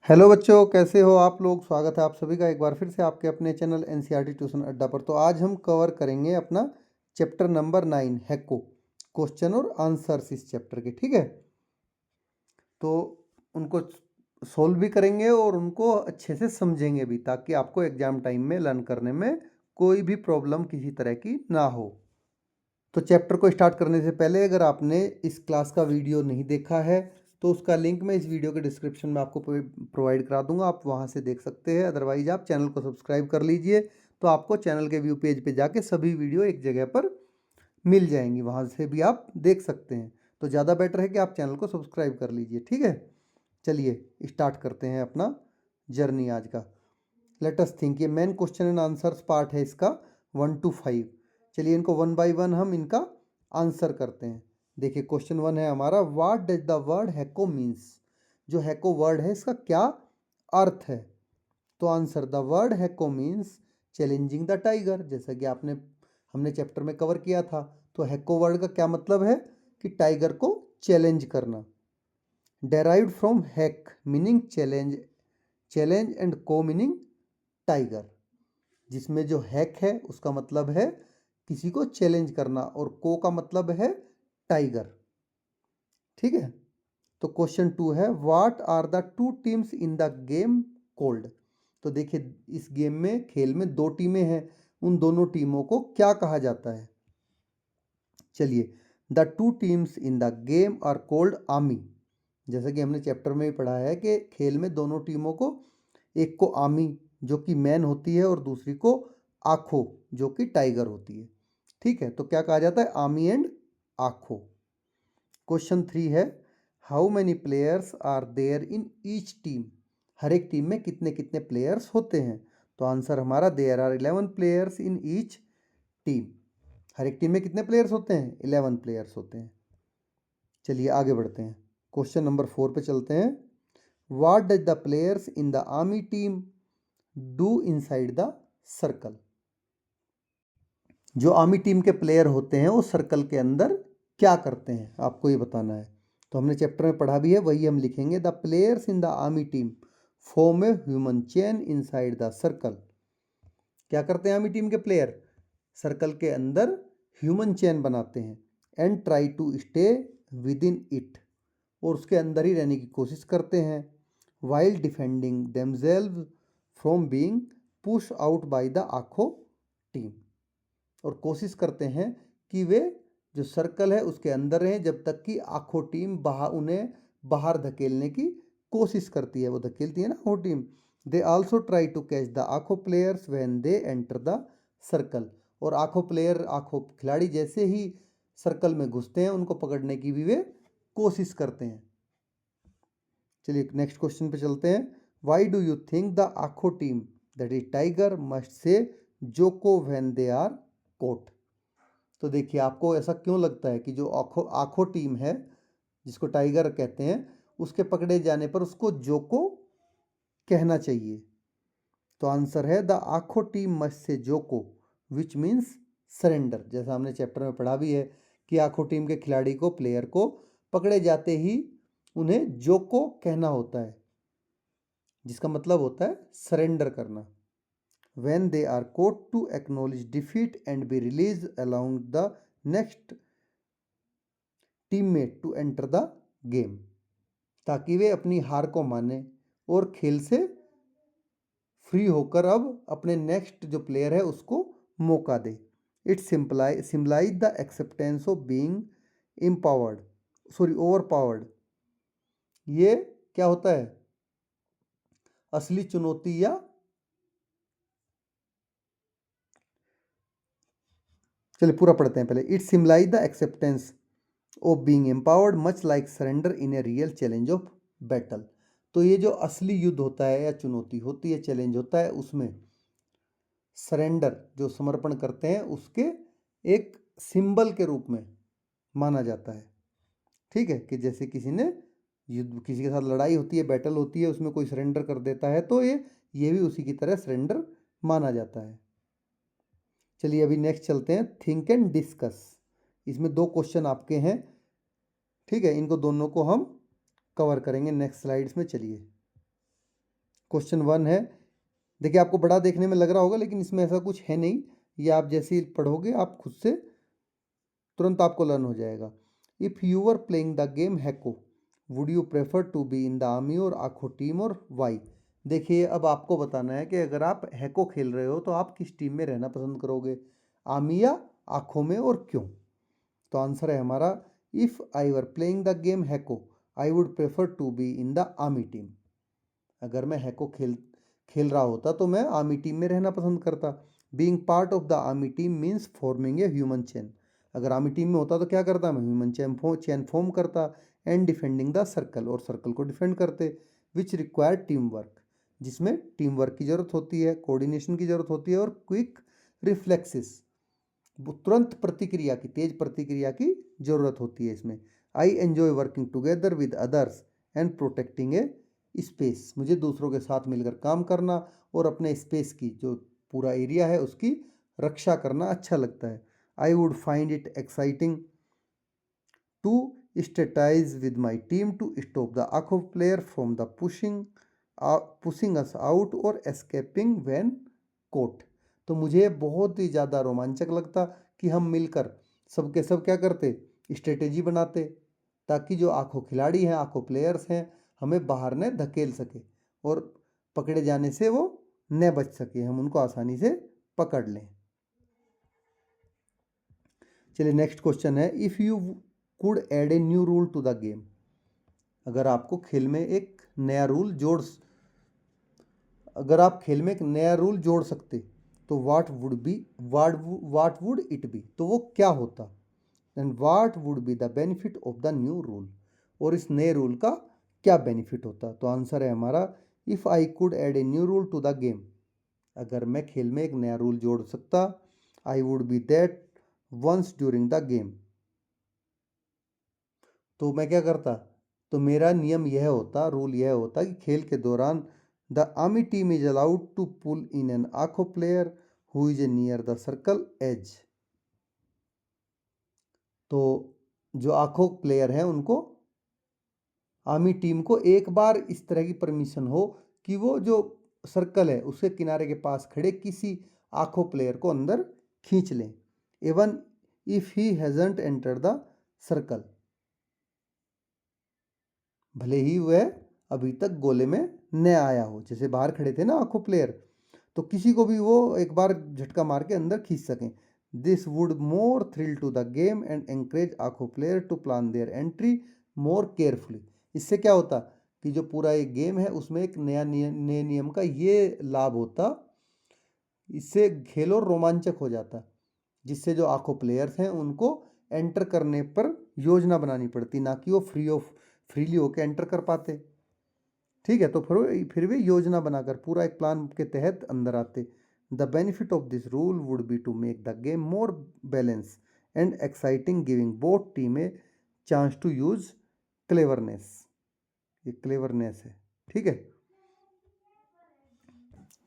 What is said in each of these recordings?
Hello बच्चों, कैसे हो आप लोग। स्वागत है आप सभी का एक बार फिर से आपके अपने चैनल एनसीईआरटी ट्यूशन अड्डा पर। तो आज हम कवर करेंगे अपना चैप्टर नंबर 9 हैको, क्वेश्चन और आंसर्स इस चैप्टर के। ठीक है, तो उनको सोल्व भी करेंगे और उनको अच्छे से समझेंगे भी, ताकि आपको एग्जाम टाइम में लर्न करने में कोई भी प्रॉब्लम किसी तरह की ना हो। तो चैप्टर को स्टार्ट करने से पहले अगर आपने इस क्लास का वीडियो नहीं देखा है तो उसका लिंक मैं इस वीडियो के डिस्क्रिप्शन में आपको प्रोवाइड करा दूंगा, आप वहां से देख सकते हैं। अदरवाइज आप चैनल को सब्सक्राइब कर लीजिए, तो आपको चैनल के व्यू पेज पे जाके सभी वीडियो एक जगह पर मिल जाएंगी, वहां से भी आप देख सकते हैं। तो ज़्यादा बेटर है कि आप चैनल को सब्सक्राइब कर लीजिए। ठीक है, चलिए स्टार्ट करते हैं अपना जर्नी आज का। लेट अस थिंक, ये main question and answers part है इसका 1 to 5। चलिए इनको वन बाय वन हम इनका आंसर करते हैं। देखिए क्वेश्चन 1 है हमारा, what does the word Hako means. जो हैको वर्ड है इसका क्या अर्थ है। तो answer, the word Hako means challenging the tiger. जैसा कि हमने चैप्टर में कवर किया था, तो हैको वर्ड का क्या मतलब है कि टाइगर को चैलेंज करना। Derived from hack meaning challenge, challenge and को मीनिंग टाइगर। जिसमें जो हैक है उसका मतलब है किसी को चैलेंज करना, और को का मतलब है टाइगर। ठीक है, तो क्वेश्चन 2 है, what are the two teams in the game called. तो देखिए इस गेम में, खेल में दो टीमें हैं, उन दोनों टीमों को क्या कहा जाता है। चलिए, the two teams in the game are called army. जैसा कि हमने चैप्टर में भी पढ़ा है कि खेल में दोनों टीमों को, एक को आर्मी जो कि मैन होती है और दूसरी को आखो जो कि टाइगर होती है। ठीक है, तो क्या कहा जाता है, आर्मी एंड आखो। क्वेश्चन 3 है, how many players are there in each team. हर एक टीम में कितने कितने प्लेयर्स होते हैं। तो आंसर हमारा, there are 11 players in each team. हर एक टीम में कितने प्लेयर्स होते हैं, 11 प्लेयर्स होते हैं। चलिए आगे बढ़ते हैं, क्वेश्चन नंबर 4 पे चलते हैं। What does the players in the army team do inside the circle. जो आर्मी टीम के प्लेयर होते हैं वो सर्कल के अंदर क्या करते हैं, आपको ये बताना है। तो हमने चैप्टर में पढ़ा भी है, वही हम लिखेंगे। The players in the army team form a human chain inside the circle. क्या करते हैं आर्मी टीम के प्लेयर, सर्कल के अंदर ह्यूमन चेन बनाते हैं। And try to stay within it, और उसके अंदर ही रहने की कोशिश करते हैं। While defending themselves from being push out by the आखो टीम। और कोशिश करते हैं कि वे जो सर्कल है उसके अंदर रहें जब तक कि आखो टीम उन्हें बाहर धकेलने की कोशिश करती है। वो धकेलती है ना वो team. They also try to catch the Akho players when they enter the circle. और आखो प्लेयर, आखो खिलाड़ी जैसे ही सर्कल में घुसते हैं उनको पकड़ने की भी वे कोशिश करते हैं। चलिए नेक्स्ट क्वेश्चन पे चलते हैं। Why do you think the आखो team that is tiger must say जोको व्हेन दे आर कोट। तो देखिए आपको ऐसा क्यों लगता है कि जो आखो आखो टीम है जिसको टाइगर कहते हैं, उसके पकड़े जाने पर उसको जोको कहना चाहिए। तो आंसर है, द आखो team must say Joko which means surrender. जैसा हमने चैप्टर में पढ़ा भी है कि आखो टीम के खिलाड़ी को, प्लेयर को पकड़े जाते ही उन्हें जोको कहना होता है, जिसका मतलब होता है सरेंडर करना। when they are caught to acknowledge defeat and be released along the next teammate to enter the game, ताकि वे अपनी हार को माने और खेल से फ्री होकर अब अपने नेक्स्ट जो प्लेयर है उसको मौका दे। It symbolize the acceptance of being empowered, sorry overpowered. ये क्या होता है, असली चुनौती या, चलिए पूरा पढ़ते हैं पहले। It symbolize the acceptance of being empowered much like surrender in a real challenge of battle. तो ये जो असली युद्ध होता है या चुनौती होती है, चैलेंज होता है, उसमें सरेंडर जो समर्पण करते हैं उसके एक सिंबल के रूप में माना जाता है। ठीक है, कि जैसे किसी ने युद्ध, किसी के साथ लड़ाई होती है, बैटल होती है, उसमें कोई सरेंडर कर देता है तो ये भी उसी की तरह सरेंडर माना जाता है। चलिए अभी नेक्स्ट चलते हैं, थिंक एंड डिस्कस। इसमें दो क्वेश्चन आपके हैं। ठीक है, इनको दोनों को हम कवर करेंगे नेक्स्ट स्लाइड्स में। चलिए क्वेश्चन 1 है, देखिए आपको बड़ा देखने में लग रहा होगा लेकिन इसमें ऐसा कुछ है नहीं, ये आप जैसे ही पढ़ोगे आप खुद से तुरंत आपको लर्न हो जाएगा। If you were playing the game Hako would you prefer to be in the army or Akho team और वाई। देखिए अब आपको बताना है कि अगर आप हैको खेल रहे हो तो आप किस टीम में रहना पसंद करोगे, आर्मी या आखों में, और क्यों। तो आंसर है हमारा, if I were playing the game Hako I would prefer to be in the army team. अगर मैं हैको खेल खेल रहा होता तो मैं आर्मी टीम में रहना पसंद करता। Being part of the army team means forming a human chain. अगर आर्मी टीम में होता तो क्या करता, मैं ह्यूमन चैन फॉर्म करता। एंड डिफेंडिंग द सर्कल, और सर्कल को डिफेंड करते। विच रिक्वायर टीम वर्क, जिसमें टीम वर्क की ज़रूरत होती है, कोऑर्डिनेशन की ज़रूरत होती है, और क्विक रिफ्लेक्सिस, तुरंत प्रतिक्रिया की, तेज प्रतिक्रिया की ज़रूरत होती है इसमें। I enjoy working together with others and protecting A space, मुझे दूसरों के साथ मिलकर काम करना और अपने स्पेस की, जो पूरा एरिया है उसकी रक्षा करना अच्छा लगता है। I would find it exciting to strategize with my team to stop the Akho player from the pushing us out or escaping when caught. तो मुझे बहुत ही ज़्यादा रोमांचक लगता कि हम मिलकर सबके सब क्या करते, स्ट्रेटेजी बनाते, ताकि जो आखो खिलाड़ी हैं, आखो प्लेयर्स हैं, हमें बाहर न धकेल सके और पकड़े जाने से वो न बच सके, हम उनको आसानी से पकड़ लें। चलिए नेक्स्ट क्वेश्चन है, if you could add a new rule to the game. अगर आपको खेल में एक नया रूल अगर आप खेल में एक नया रूल जोड़ सकते तो व्हाट वुड इट बी, तो वो क्या होता। And what would be the benefit of the new rule, और इस नए रूल का क्या बेनिफिट होता। तो आंसर है हमारा, if I could add a new rule to the game, अगर मैं खेल में एक नया रूल जोड़ सकता, I would be that once during the game, तो मैं क्या करता, तो मेरा नियम यह होता, रूल यह होता कि खेल के दौरान the army team is allowed to pull in an Akho player who is a near the circle edge. तो जो आखो प्लेयर हैं उनको, आर्मी टीम को एक बार इस तरह की परमिशन हो कि वो जो सर्कल है उसके किनारे के पास खड़े किसी आखो प्लेयर को अंदर खींच लें, even if he hasn't enter the circle, भले ही वह अभी तक गोले में न आया हो। जैसे बाहर खड़े थे ना आखो प्लेयर, तो किसी को भी वो एक बार झटका मार के अंदर खींच सकें। This would more thrill to the game and encourage Akho player to plan their entry more carefully. इससे क्या होता कि जो पूरा एक गेम है उसमें एक नए नियम का ये लाभ होता, इससे खेल और रोमांचक हो जाता, जिससे जो आखो प्लेयर्स हैं उनको एंटर करने पर योजना बनानी पड़ती, ना कि वो फ्रीली होकर एंटर कर पाते। ठीक है, तो फिर भी योजना बनाकर पूरा एक प्लान के तहत अंदर आते। The benefit of this rule would be to make the game more balance and exciting, giving both team a chance to use cleverness. ये क्लेवरनेस है, ठीक है।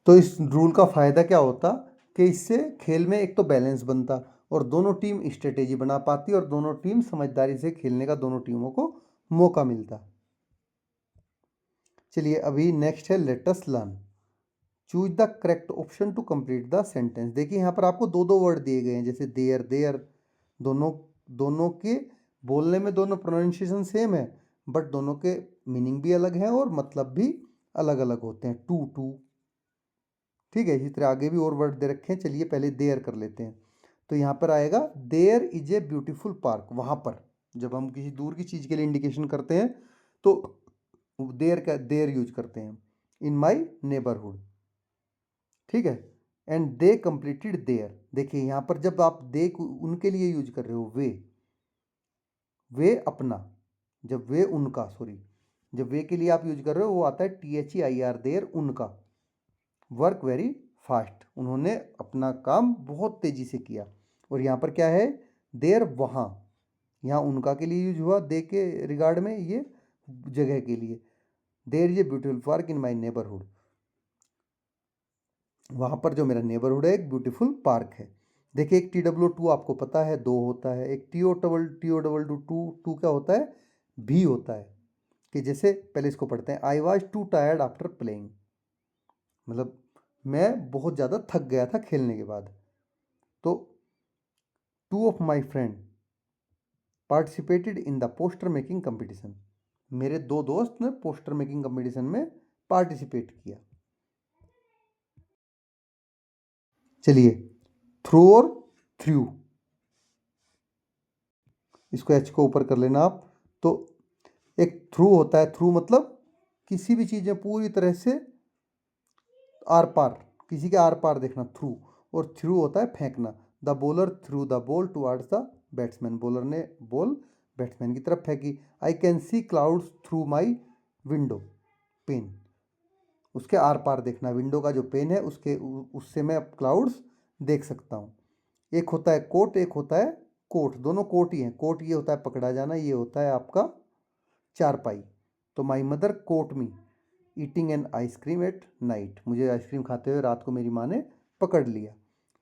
तो इस रूल का फ़ायदा क्या होता कि इससे खेल में एक तो बैलेंस बनता और दोनों टीम स्ट्रेटेजी बना पाती और दोनों टीम समझदारी से खेलने का दोनों टीमों को मौका मिलता। चलिए अभी नेक्स्ट है, let us learn. Choose the correct option to complete the sentence. देखिए यहाँ पर आपको दो दो वर्ड दिए गए हैं, जैसे देयर देयर, दोनों दोनों के बोलने में दोनों प्रोनाउंसिएशन सेम है, बट दोनों के मीनिंग भी अलग है और मतलब भी अलग अलग होते हैं। टू टू, ठीक है। इसी तरह आगे भी और वर्ड दे रखे हैं, चलिए पहले देयर कर लेते हैं। तो यहाँ पर आएगा there is a beautiful park. वहाँ पर जब हम किसी दूर की चीज़ के लिए इंडिकेशन करते हैं तो देयर यूज करते हैं। इन माई नेबरहुड, ठीक है। एंड दे कंप्लीटेड देयर, देखिए यहाँ पर जब आप दे उनके लिए यूज कर रहे हो, वे अपना, जब वे उनका, सॉरी, जब वे के लिए आप यूज कर रहे हो वो आता है THEIR, देयर, उनका। वर्क वेरी फास्ट, उन्होंने अपना काम बहुत तेजी से किया। और यहाँ पर क्या है, देयर, वहाँ, यहाँ उनका के लिए यूज हुआ, दे के रिगार्ड में, ये जगह के लिए। There is a beautiful park in my neighbourhood, वहाँ पर जो मेरा नेबरहुड है एक ब्यूटीफुल पार्क है। देखिए एक TW2 आपको पता है दो होता है, एक TO टू क्या होता है, भी होता है। कि जैसे पहले इसको पढ़ते हैं, I was to tired after playing, मतलब मैं बहुत ज़्यादा थक गया था खेलने के बाद। तो 2 of my friend participated in the poster making competition. मेरे 2 दोस्त ने पोस्टर मेकिंग कंपटीशन में पार्टिसिपेट किया। चलिए, थ्रू और थ्रू, इसको एच को ऊपर कर लेना आप। तो एक थ्रू होता है, थ्रू मतलब किसी भी चीज़ में पूरी तरह से आर पार, किसी के आर पार देखना, थ्रू। और थ्रू होता है फेंकना। The bowler through the ball towards the batsman, bowler ने बॉल बैट्समैन की तरफ फेंकी। I can see clouds through my window pane, उसके आर पार देखना, विंडो का जो पेन है उसके उससे मैं क्लाउड्स देख सकता हूँ। एक होता है कोट, एक होता है कोट, दोनों कोट ही हैं। कोट ये होता है पकड़ा जाना, ये होता है आपका चारपाई। तो my mother quote me eating an ice cream at night, मुझे आइसक्रीम खाते हुए रात को मेरी माँ ने पकड़ लिया।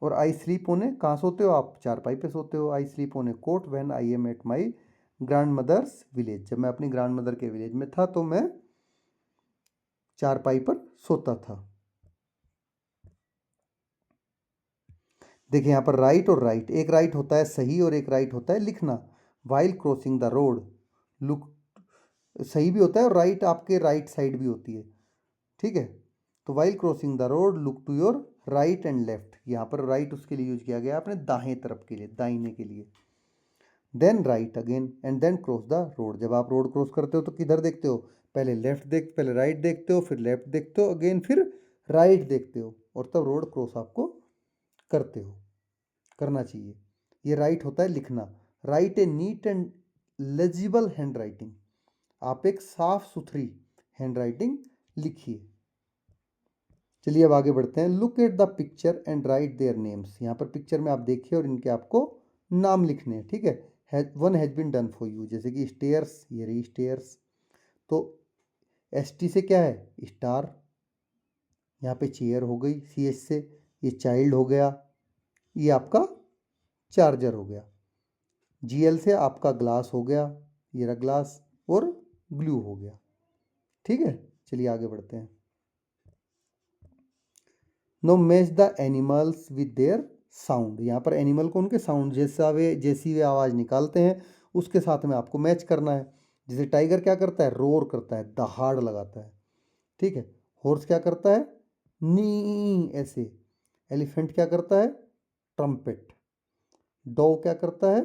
और आई स्लीप ऑन ए, कहाँ सोते हो आप? चारपाई पे सोते हो। I sleep on a cot when I am at my grandmother's village, जब मैं अपनी ग्रैंड मदर के विलेज में था तो मैं चारपाई पर सोता था। देखिए यहाँ पर राइट और राइट, एक राइट होता है सही और एक राइट होता है लिखना। While crossing the road look, सही भी होता है और राइट आपके राइट साइड भी होती है, ठीक है। तो while crossing the road look to your right and left, यहाँ पर राइट उसके लिए यूज किया गया अपने दाएं तरफ के लिए, दाहिने के लिए। Then right again and then cross the road, जब आप रोड क्रॉस करते हो तो किधर देखते हो? पहले लेफ्ट देख, पहले राइट देखते हो, फिर लेफ्ट देखते हो, अगेन फिर राइट देखते हो, और तब रोड क्रॉस आपको करते हो, करना चाहिए। ये राइट होता है लिखना। Right A neat and legible hand writing, आप एक साफ सुथरी हैंड राइटिंग लिखिए। चलिए अब आगे बढ़ते हैं। Look at the picture and right their names, यहाँ पर पिक्चर में आप देखिए और इनके आपको नाम लिखने हैं, ठीक है। One has been done for you, जैसे कि स्टेयर्स, ये रही स्टेयर्स। तो एस टी से क्या है? स्टार, यहाँ पे चेयर हो गई। सी एच से ये चाइल्ड हो गया, ये आपका चार्जर हो गया। जी एल से आपका ग्लास हो गया, ये रहा ग्लास, और ग्लू हो गया, ठीक है। चलिए आगे बढ़ते हैं। Now match the animals with their sound, यहाँ पर एनिमल को उनके साउंड, जैसी वे आवाज़ निकालते हैं उसके साथ में आपको मैच करना है। जैसे टाइगर क्या करता है? रोर करता है, दहाड़ लगाता है, ठीक है। हॉर्स क्या करता है? नी ऐसे। एलिफेंट क्या करता है? ट्रम्पेट। डॉग क्या करता है?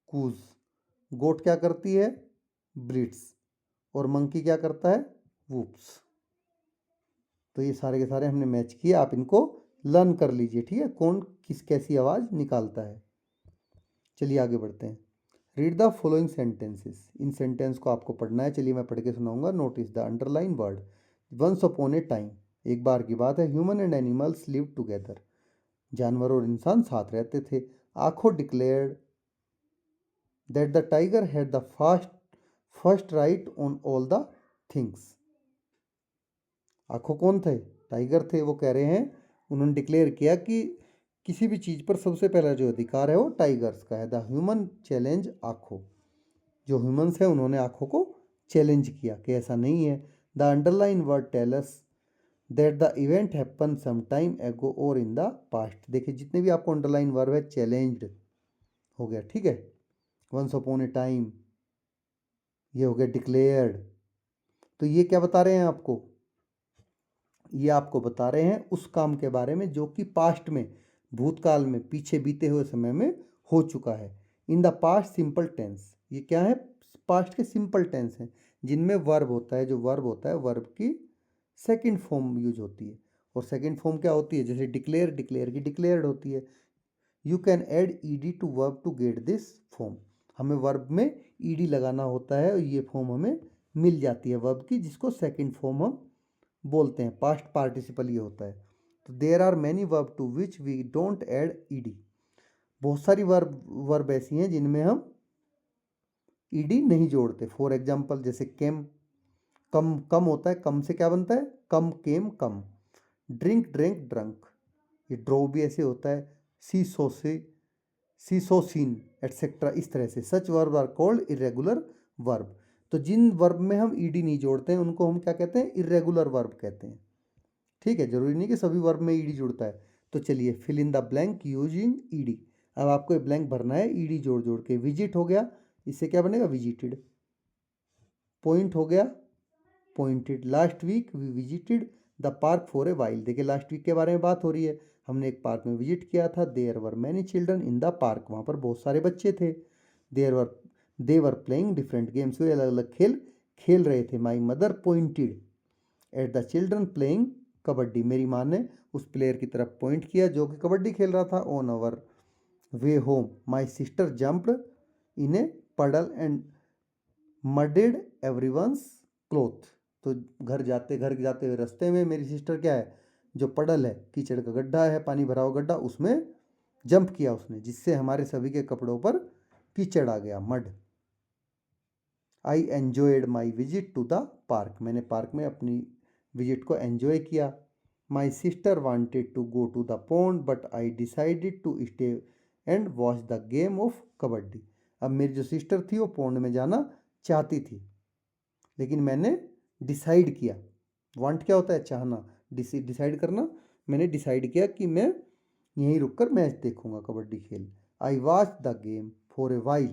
कूज। गोट क्या करती है? ब्लिट्स। और मंकी क्या करता है? वूप्स। तो ये सारे के सारे हमने मैच किए, आप इनको लर्न कर लीजिए, ठीक है, कौन किस कैसी आवाज़ निकालता है। चलिए आगे बढ़ते हैं। रीड द फॉलोइंग सेंटेंसेस, इन सेंटेंस को आपको पढ़ना है। चलिए मैं पढ़ के सुनाऊंगा। Notice the underline word. Once upon a time, एक बार की बात है, human and animals live together, जानवर और इंसान साथ रहते थे। Aakho declared that the tiger had the first right on all the things. Aakho कौन थे? टाइगर थे। वो कह रहे हैं, उन्होंने डिक्लेयर किया कि किसी भी चीज़ पर सबसे पहला जो अधिकार है वो टाइगर्स का है। द ह्यूमन चैलेंज आखो, जो ह्यूमंस है उन्होंने आखो को चैलेंज किया कि ऐसा नहीं है। The underline word tells that the event happen some time ago और इन द पास्ट। देखिए जितने भी आपको अंडरलाइन वर्ब है, चैलेंज्ड हो गया, ठीक है। वंस अपॉन ए टाइम, ये हो गया डिक्लेयर्ड। तो ये क्या बता रहे हैं आपको? ये आपको बता रहे हैं उस काम के बारे में जो कि पास्ट में, भूतकाल में, पीछे बीते हुए समय में हो चुका है। In the past simple tense, ये क्या है? पास्ट के सिंपल टेंस हैं जिनमें वर्ब होता है। जो वर्ब होता है, वर्ब की सेकंड फॉर्म यूज होती है। और सेकंड फॉर्म क्या होती है? जैसे डिक्लेयर, डिक्लेयर की डिक्लेयर्ड होती है। You can add E D to verb to get this form, हमें वर्ब में ईडी लगाना होता है और ये फॉर्म हमें मिल जाती है वर्ब की, जिसको सेकंड फॉर्म हम बोलते हैं। पास्ट पार्टिसिपल ये होता है। तो there are many verb to which we don't add E D, बहुत सारी वर्ब ऐसी हैं जिनमें हम ईडी नहीं जोड़ते। फॉर एग्जाम्पल जैसे केम, कम, कम होता है, कम से क्या बनता है? कम, केम, कम। ड्रिंक, ड्रिंक, ड्रंक, ये ड्रो भी ऐसे होता है। सी सो से, सी सो सीन, एटसेट्रा, इस तरह से। Such verb are called irregular verb. तो जिन वर्ब में हम ईडी नहीं जोड़ते हैं उनको हम क्या कहते हैं? इरेगुलर वर्ब कहते हैं। ठीक है, जरूरी नहीं कि सभी वर्ब में ईडी जुड़ता है। तो चलिए, fill in the blank using E D. अब आपको ये ब्लैंक भरना है ईडी जोड़ जोड़ के। विजिट हो गया, इससे क्या बनेगा, विजिटेड। पॉइंट हो गया, pointed. Last week we visited the park for a while. देखिए लास्ट वीक के बारे में बात हो रही है, हमने एक पार्क में विजिट किया था। There were many children in the park, वहाँ पर बहुत सारे बच्चे थे। They were playing different games, वे अलग अलग खेल खेल रहे थे। My mother pointed at the children playing kabaddi, मेरी माँ ने उस प्लेयर की तरफ पॉइंट किया जो कि कबड्डी खेल रहा था। On our way home my sister jumped in a puddle and मडेड everyone's cloth. तो घर जाते हुए रास्ते में मेरी सिस्टर क्या है, जो पडल है, कीचड़ का गड्ढा है, पानी भरा हुआ गड्ढा, उसमें जंप किया उसने, जिससे हमारे सभी के कपड़ों पर कीचड़ आ गया, mud. I enjoyed my visit to the park, मैंने पार्क में अपनी विजिट को एन्जॉय किया। My sister wanted to go to the pond but I decided to stay and watch the game of kabaddi. अब मेरी जो सिस्टर थी वो पॉन्ड में जाना चाहती थी, लेकिन मैंने डिसाइड किया। वांट क्या होता है, चाहना, डिसाइड करना। मैंने डिसाइड किया कि मैं यहीं रुककर मैच देखूंगा, कबड्डी खेल। I watch the game for a while,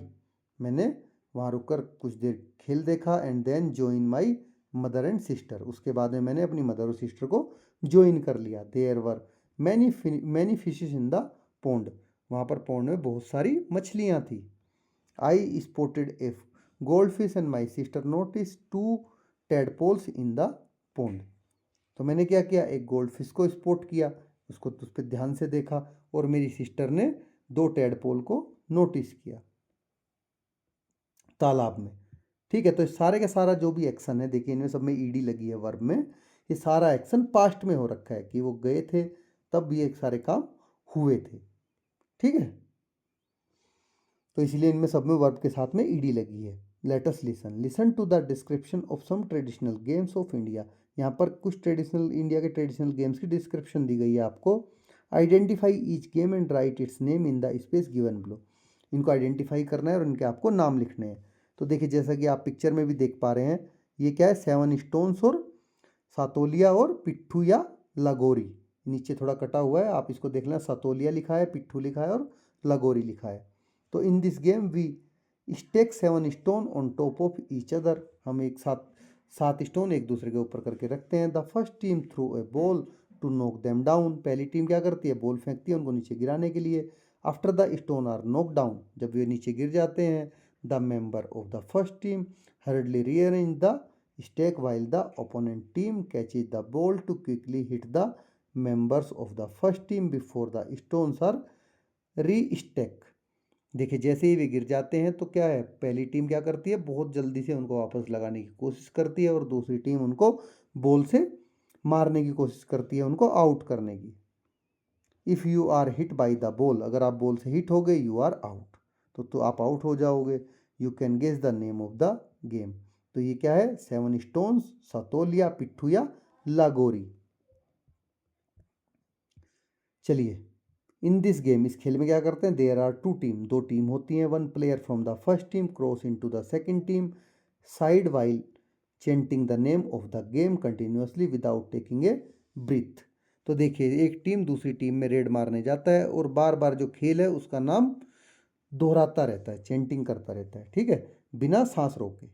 मैंने वहाँ रुककर कुछ देर खेल देखा। And then join my mother and sister, उसके बाद में मैंने अपनी मदर और सिस्टर को ज्वाइन कर लिया। There were many fishes in the pond, वहाँ पर पॉन्ड में बहुत सारी मछलियाँ थी। I spotted a goldfish and my sister notice 2 tadpoles in the pond. तो मैंने क्या किया, एक गोल्ड फिश को स्पॉट किया, उसको उस पर ध्यान से देखा, और मेरी सिस्टर ने 2 टेडपोल को नोटिस किया तालाब में। ठीक है, तो सारे का सारा जो भी एक्शन है, देखिए इनमें सब में ईडी लगी है वर्ब में, ये सारा एक्शन पास्ट में हो रखा है कि वो गए थे तब ये सारे काम हुए थे। ठीक है, तो इसलिए इनमें सब में वर्ब के साथ में ईडी लगी है। Let us listen to the description of some traditional games of India. यहाँ पर कुछ ट्रेडिशनल इंडिया के ट्रेडिशनल गेम्स की डिस्क्रिप्शन दी गई है आपको। Identify each game and write its name in the space given below. इनको आइडेंटिफाई करना है और इनके आपको नाम लिखने हैं। तो देखिए जैसा कि आप पिक्चर में भी देख पा रहे हैं, ये क्या है, 7 स्टोन्स और सातोलिया और पिट्ठू या लगोरी। नीचे थोड़ा कटा हुआ है, आप इसको देख लें, सातोलिया लिखा है, पिट्ठू लिखा है और लगोरी लिखा है। तो in this game we stack 7 stone on top of each other, हम एक साथ 7 स्टोन एक दूसरे के ऊपर करके रखते हैं। The first team through a ball to knock them down, पहली टीम क्या करती है, बॉल फेंकती है उनको नीचे गिराने के लिए। After the stone are knock down, जब ये नीचे गिर जाते हैं, the member of the first team hardly rearrange the stack while the opponent team catches the ball to quickly hit the members of the first team before the stones are restack. देखिए जैसे ही वे गिर जाते हैं तो क्या है, पहली team क्या करती है, बहुत जल्दी से उनको वापस लगाने की कोशिश करती है, और दूसरी टीम उनको बॉल से मारने की कोशिश करती है, उनको आउट करने की। If you are hit by the ball, अगर आप बॉल से हिट हो गए, यू आर आउट, तो आप आउट हो जाओगे। You can guess the name of the game. तो ये क्या है, 7 स्टोन्स, सतोलिया, पिट्ठू या लागोरी। चलिए, इन दिस गेम, इस खेल में क्या करते हैं, देयर आर 2 टीम, 2 टीम होती हैं। 1 player from the first team cross into the second team side while chanting the name of the game continuously without taking a breath. तो देखिए एक टीम दूसरी टीम में रेड मारने जाता है और बार बार जो खेल है उसका नाम दोहराता रहता है, चेंटिंग करता रहता है। ठीक है, बिना सांस रोके,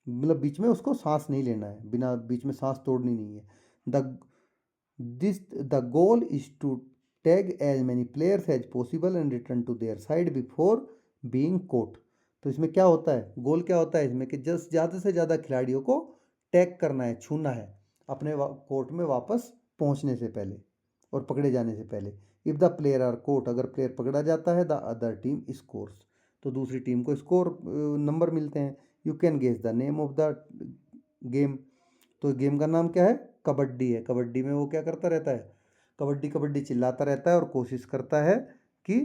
मतलब बीच में उसको सांस नहीं लेना है, बिना बीच में सांस तोड़नी नहीं है। The goal is to tag as many players as possible and return to their side before being caught. तो इसमें क्या होता है, गोल क्या होता है इसमें कि जस्ट ज़्यादा से ज़्यादा खिलाड़ियों को टैग करना है, छूना है अपने कोर्ट में वापस पहुंचने से पहले और पकड़े जाने से पहले। If the player are caught, अगर प्लेयर पकड़ा जाता है, द अदर टीम स्कोर्स, तो दूसरी टीम को स्कोर नंबर मिलते हैं। You can guess the name of the game, तो गेम का नाम क्या है, कबड्डी है। कबड्डी में वो क्या करता रहता है, कबड्डी कबड्डी चिल्लाता रहता है और कोशिश करता है कि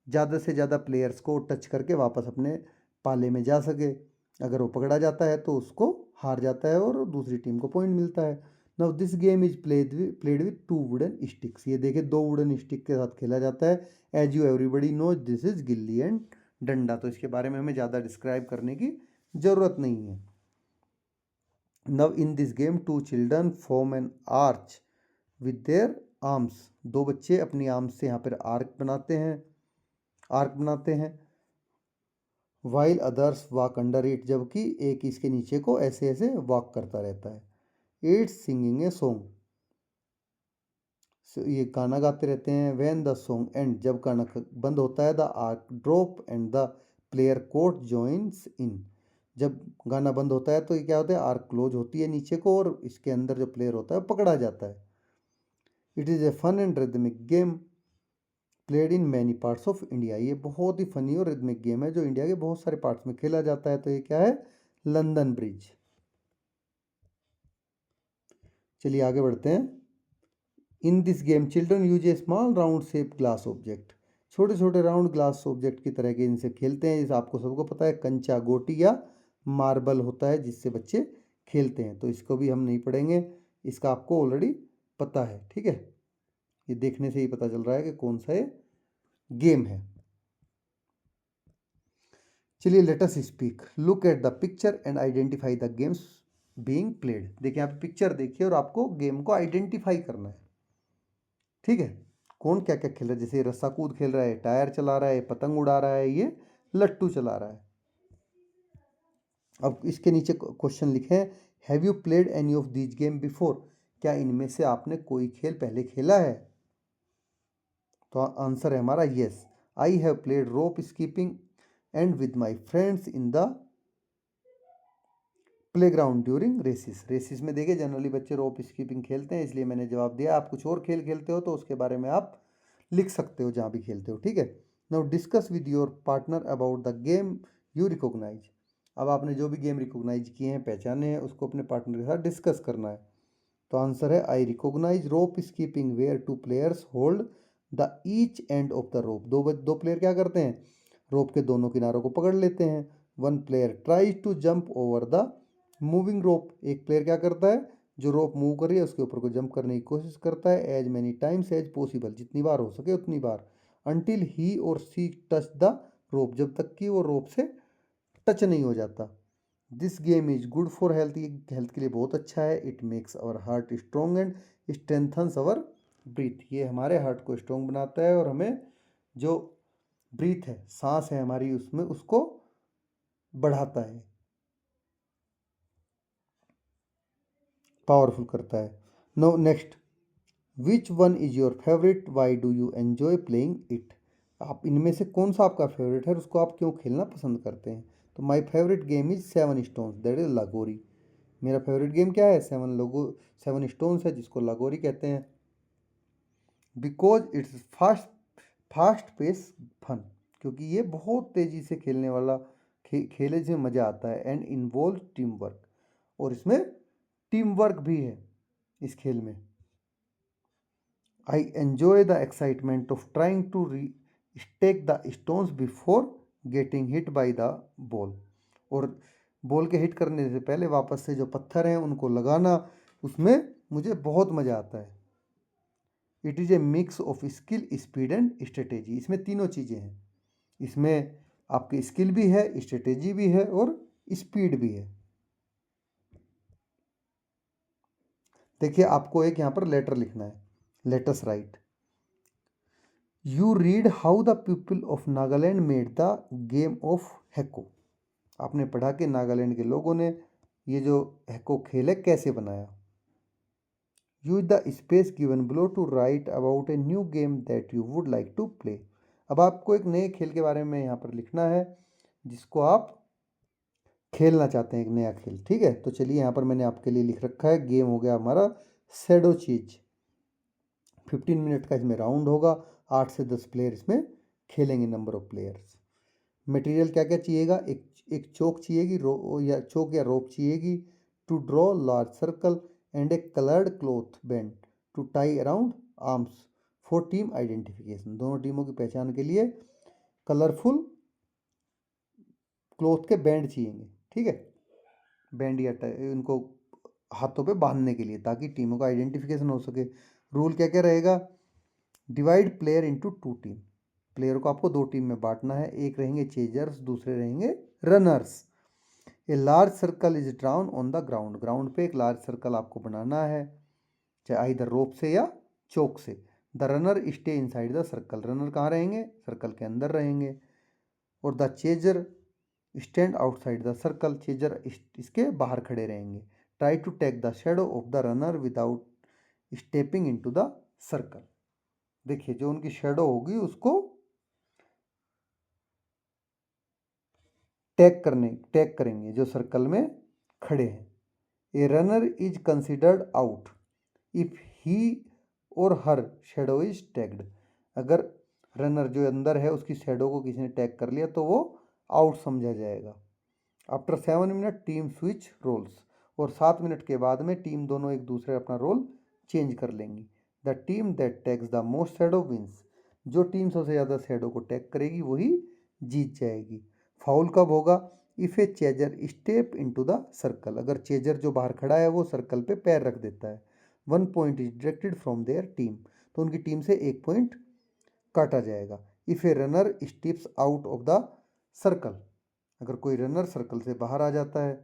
ज़्यादा से ज़्यादा प्लेयर्स को टच करके वापस अपने पाले में जा सके। अगर वो पकड़ा जाता है तो उसको हार जाता है और दूसरी टीम को पॉइंट मिलता है। Now this game is played with 2 wooden sticks, ये देखिए 2 वुडन स्टिक के साथ खेला जाता है। As you everybody knows this is gilli and danda, तो इसके बारे में हमें ज़्यादा डिस्क्राइब करने की ज़रूरत नहीं है। नव इन this game 2 children form an arch with their arms. 2 बच्चे अपनी आर्म्स से यहाँ पर आर्क बनाते हैं। While others walk under it, जबकि एक इसके नीचे को ऐसे ऐसे वॉक करता रहता है। इट्स सिंगिंग ए सॉन्ग, ये गाना गाते रहते हैं। व्हेन द सॉन्ग एंड, जब गाना बंद होता है, the arc drop and the player court joins in. जब गाना बंद होता है तो ये क्या होता है, आर्क क्लोज होती है नीचे को और इसके अंदर जो प्लेयर होता है पकड़ा जाता है। It is a fun and rhythmic game played in many parts of India. ये बहुत ही फनी और रिदमिक गेम है जो इंडिया के बहुत सारे पार्ट्स में खेला जाता है। तो ये क्या है, लंदन ब्रिज। चलिए आगे बढ़ते हैं। इन this game children use A small round shape glass object. छोटे छोटे राउंड ग्लास ऑब्जेक्ट की तरह के इनसे खेलते हैं। जैसे आपको सबको पता है कंचा, गोटी या मार्बल होता है जिससे बच्चे खेलते हैं, तो इसको भी हम नहीं पढ़ेंगे, इसका आपको ऑलरेडी पता है। ठीक है, ये देखने से ही पता चल रहा है कि कौन सा ये गेम है। चलिए let us speak, look at the picture and identify the games being played. देखिए यहाँ पे पिक्चर देखिए और आपको गेम को आइडेंटिफाई करना है। ठीक है, कौन क्या क्या खेल रहा है, जैसे रस्सा कूद खेल रहा है, टायर चला रहा है, पतंग उड़ा रहा है, ये लट्टू चला रहा है। अब इसके नीचे क्वेश्चन लिखे हैं, have you played any of these game before. क्या इनमें से आपने कोई खेल पहले खेला है। तो आंसर है हमारा yes, I have played rope skipping and with my friends in the playground during recess में देखिए जनरली बच्चे रोप स्कीपिंग खेलते हैं, इसलिए मैंने जवाब दिया। आप कुछ और खेल खेलते हो तो उसके बारे में आप लिख सकते हो जहाँ भी खेलते हो। ठीक है, now discuss with your partner about the game you recognize. अब आपने जो भी गेम रिकॉग्नाइज किए हैं, पहचाने हैं, उसको अपने पार्टनर के साथ डिस्कस करना है। तो आंसर है I recognize rope skipping where 2 players hold the each end of the rope. दो प्लेयर क्या करते हैं, रोप के दोनों किनारों को पकड़ लेते हैं। 1 player tries to jump over the moving rope. एक प्लेयर क्या करता है, जो रोप मूव कर रही है उसके ऊपर को जंप करने की कोशिश करता है। As many times as possible, जितनी बार हो सके उतनी बार। अनटिल ही और सी टच द रोप, जब तक कि वो रोप से टच नहीं हो जाता। This game is good for health, ये हेल्थ के लिए बहुत अच्छा है। It makes our heart strong and strengthens our breath, ये हमारे हार्ट को स्ट्रोंग बनाता है और हमें जो ब्रीथ है, सांस है हमारी, उसमें उसको बढ़ाता है, पावरफुल करता है। No next, which one is your favourite, why do you enjoy playing it. आप इनमें से कौन सा आपका फेवरेट है, उसको आप क्यों खेलना पसंद करते हैं। तो my favourite game is 7 stones, that is लगोरी। मेरा फेवरेट गेम क्या है, 7 स्टोन्स है, जिसको लगोरी कहते हैं। Because it's fast pace fun, क्योंकि ये बहुत तेज़ी से खेलने वाला खेले से मज़ा आता है। एंड इन्वॉल्व टीम वर्क, और इसमें टीम वर्क भी है इस खेल में। I enjoy the excitement of trying to stack the stones before getting hit by the ball, और बॉल के हिट करने से पहले वापस से जो पत्थर हैं उनको लगाना, उसमें मुझे बहुत मज़ा आता है। It is A mix of skill, speed and strategy. इसमें तीनों चीज़ें हैं, इसमें आपकी स्किल भी है, स्ट्रेटेजी भी है और स्पीड भी है। देखिए आपको एक यहाँ पर लेटर लिखना है, let us write. You read how the people of Nagaland made the game of Hako. आपने पढ़ा कि नागालैंड के लोगों ने ये जो हैको खेल है कैसे बनाया। Use the space given below to write about a new game that you would like to play. अब आपको एक नए खेल के बारे में यहाँ पर लिखना है जिसको आप खेलना चाहते हैं, एक नया खेल। ठीक है, तो चलिए यहाँ पर मैंने आपके लिए लिख रखा है, गेम हो गया हमारा शैडो चीज। 15 मिनट का इसमें राउंड होगा, 8 से 10 प्लेयर इसमें खेलेंगे, नंबर ऑफ प्लेयर्स। मटेरियल क्या क्या चाहिएगा, एक चौक चाहिएगी, या चौक या रोप चाहिएगी, to draw large circle and a coloured cloth band to tie around arms for team identification. दोनों टीमों की पहचान के लिए कलरफुल क्लॉथ के बैंड चाहिए। ठीक है, बैंड या इनको हाथों पे बांधने के लिए, ताकि टीमों का आइडेंटिफिकेशन हो सके। रूल क्या क्या रहेगा, divide player into 2 team. Player को आपको 2 टीम में बांटना है, एक रहेंगे चेजर्स, दूसरे रहेंगे runners. A large circle is drown on the ground, ground पे एक लार्ज सर्कल आपको बनाना है, चाहे इधर रोप से या चौक से। The runner stay inside the circle, runner कहाँ रहेंगे, सर्कल के अंदर रहेंगे। और the chaser stand outside the circle, chaser इसके बाहर खड़े रहेंगे। Try to take the shadow of the runner without stepping into the circle, देखिए जो उनकी शेडो होगी उसको टैग करेंगे जो सर्कल में खड़े हैं। A runner is considered out if he और हर शेडो इज टैग्ड, अगर रनर जो अंदर है उसकी शेडो को किसी ने टैग कर लिया तो वो आउट समझा जाएगा। After 7 minute team switch roles, और 7 मिनट के बाद में टीम दोनों एक दूसरे अपना रोल चेंज कर लेंगी। The team that tags the most shadow wins, जो टीम सबसे ज़्यादा शेडो को टैग करेगी वही जीत जाएगी। फाउल कब होगा, if A chaser step into the circle, अगर चेजर जो बाहर खड़ा है वो सर्कल पे पैर रख देता है। 1 point is deducted from their team, तो उनकी टीम से 1 पॉइंट काटा जाएगा। If a runner steps out of the circle, अगर कोई रनर सर्कल से बाहर आ जाता है,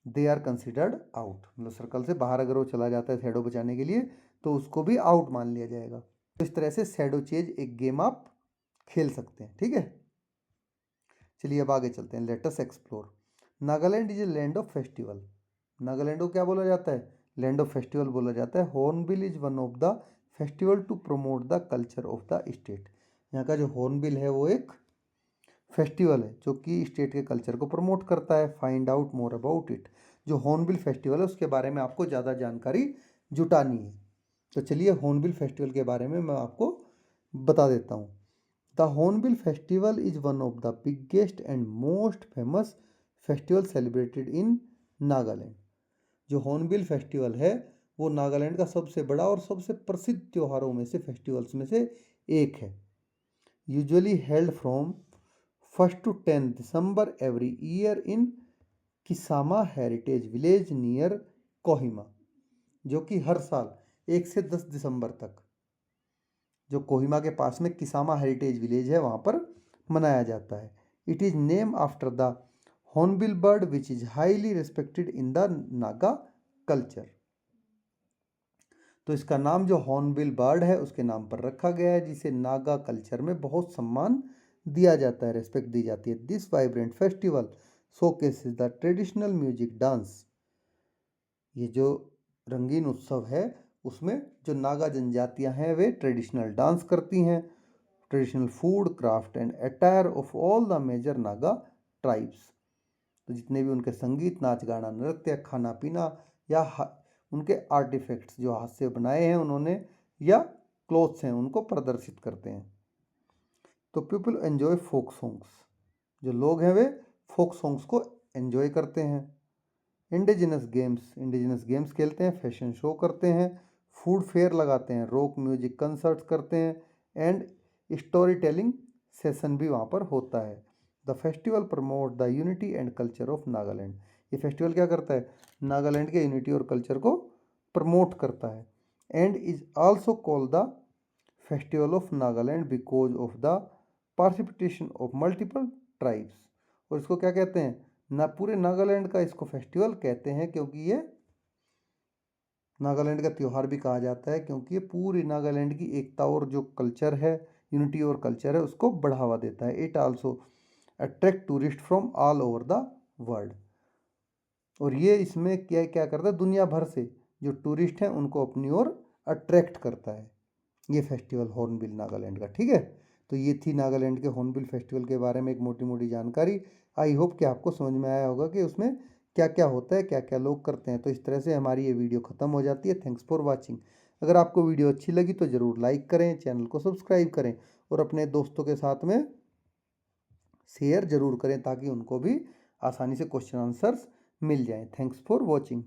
दे आर कंसिडर्ड आउट, मतलब सर्कल से बाहर अगर वो चला जाता है शेडो बचाने के लिए तो उसको भी आउट मान लिया जाएगा। तो इस तरह से शेडो चेज एक गेम आप खेल सकते हैं, ठीक है। चलिए अब आगे चलते हैं, let us explore. Nagaland is a land of festival, Nagaland को क्या बोला जाता है, लैंड ऑफ फेस्टिवल बोला जाता है। Hornbill is one of the festival to promote the culture of the state, यहाँ का जो हॉर्नबिल है वो एक फेस्टिवल है जो कि स्टेट के कल्चर को प्रमोट करता है। Find out more about it, जो हॉर्नबिल फेस्टिवल है उसके बारे में आपको ज़्यादा जानकारी जुटानी है। तो चलिए हॉर्नबिल फेस्टिवल के बारे में मैं आपको बता देता हूँ। The hornbill festival is one of the biggest and most famous festival celebrated in Nagaland, जो हॉर्नबिल फेस्टिवल है वो नागालैंड का सबसे बड़ा और सबसे प्रसिद्ध त्योहारों में से, फेस्टिवल्स में से एक है। Usually held from 1 to 10 December every year in Kisama heritage village near Kohima, जो कि हर साल 1 से 10 दिसंबर तक जो कोहिमा के पास में किसामा हेरिटेज विलेज है वहाँ पर मनाया जाता है। It is name after the hornbill bird which is highly respected in the Naga culture, तो इसका नाम जो हॉर्नबिल बर्ड है उसके नाम पर रखा गया है, जिसे नागा कल्चर में बहुत सम्मान दिया जाता है, रेस्पेक्ट दी जाती है। This vibrant festival showcases the traditional music dance, ये जो रंगीन उत्सव है उसमें जो नागा जनजातियां हैं वे ट्रेडिशनल डांस करती हैं। Traditional food craft and attire of all the major Naga tribes, तो जितने भी उनके संगीत नाच गाना नृत्य खाना पीना या उनके आर्टिफैक्ट्स जो हाथ से बनाए हैं उन्होंने या क्लोथ्स हैं उनको प्रदर्शित करते हैं। तो पीपल एंजॉय फोक सॉन्ग्स, जो लोग हैं वे फोक सॉन्ग्स को एंजॉय करते हैं। इंडिजिनस गेम्स खेलते हैं, फैशन शो करते हैं, फूड फेयर लगाते हैं, रॉक म्यूजिक कंसर्ट्स करते हैं एंड स्टोरी टेलिंग सेशन भी वहाँ पर होता है। The festival promote the unity and culture of Nagaland, ये फेस्टिवल क्या करता है, नागालैंड के यूनिटी और कल्चर को प्रमोट करता है। And is also called the festival of Nagaland because of the participation of multiple tribes, और इसको क्या कहते हैं, ना पूरे नागालैंड का इसको फेस्टिवल कहते हैं क्योंकि ये नागालैंड का त्यौहार भी कहा जाता है, क्योंकि ये पूरी नागालैंड की एकता और जो कल्चर है, यूनिटी और कल्चर है उसको बढ़ावा देता है। It also attract tourist from all over the world, और ये इसमें क्या क्या करता है, दुनिया भर से जो टूरिस्ट हैं उनको अपनी ओर अट्रैक्ट करता है ये फेस्टिवल हॉर्नबिल नागालैंड का, ठीक है। तो ये थी नागालैंड के हॉर्नबिल फेस्टिवल के बारे में एक मोटी मोटी जानकारी। आई होप कि आपको समझ में आया होगा कि उसमें क्या क्या होता है, क्या क्या लोग करते हैं। तो इस तरह से हमारी ये वीडियो ख़त्म हो जाती है। Thanks for watching. अगर आपको वीडियो अच्छी लगी तो ज़रूर लाइक करें, चैनल को सब्सक्राइब करें और अपने दोस्तों के साथ में शेयर ज़रूर करें ताकि उनको भी आसानी से क्वेश्चन आंसर्स मिल जाएं। Thanks for watching.